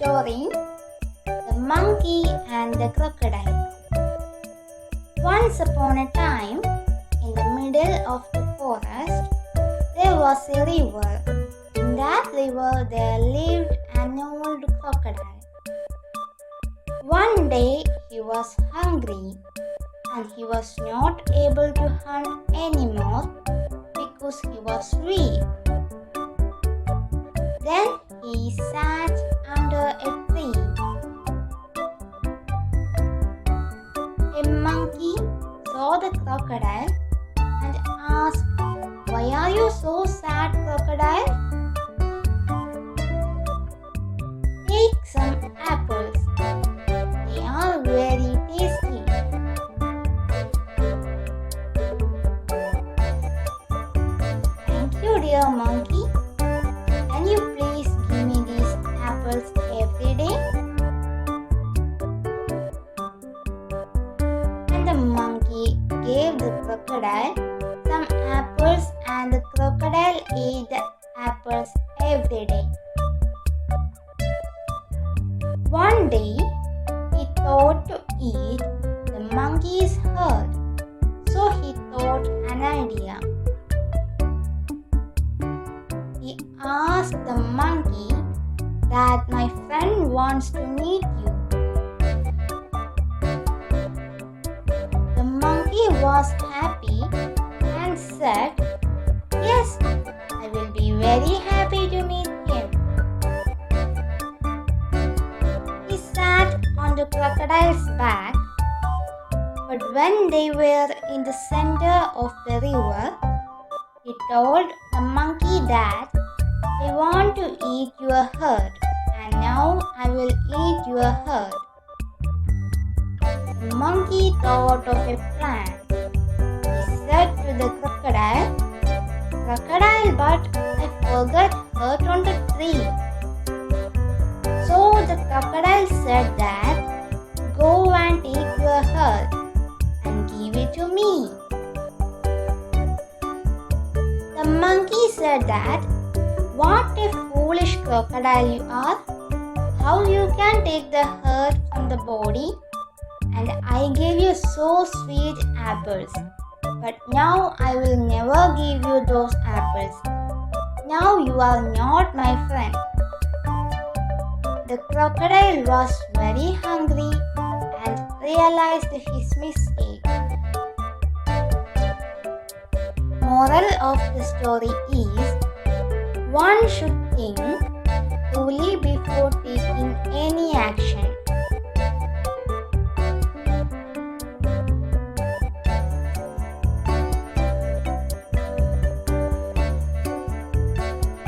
story, The Monkey and the Crocodile. Once upon a time, in the middle of the forest, there was a river. In that river there lived an old crocodile. One day he was hungry and he was not able to hunt anymore because he was weak. Then he sat under a tree. A monkey saw the crocodile and asked, "Why are you so sad, crocodile? Take some apples. They are very tasty." "Thank you, dear monkey. Can you please give me these apples every day?" And the monkey gave the crocodile some apples, and the crocodile ate the apples every day. One day, he thought to eat the monkey's herd, so he thought an idea. He asked the monkey that my friend wants to meet you. The monkey was happy and said, "Yes, I will be very happy to meet him." He sat on the crocodile's back, but when they were in the center of the river, he told the monkey that, "I want to eat your herd, and now I will eat your herd." The monkey thought of a plan. He said to the crocodile, "Crocodile, but I forgot herd on the tree." So the crocodile said that, "Go and take your herd and give it to me." The monkey said that, "What a foolish crocodile you are! How you can take the herd from the body? And I gave you so sweet apples. But now I will never give you those apples. Now you are not my friend." The crocodile was very hungry and realized his mistake. Moral of the story is, one should think truly before taking any action.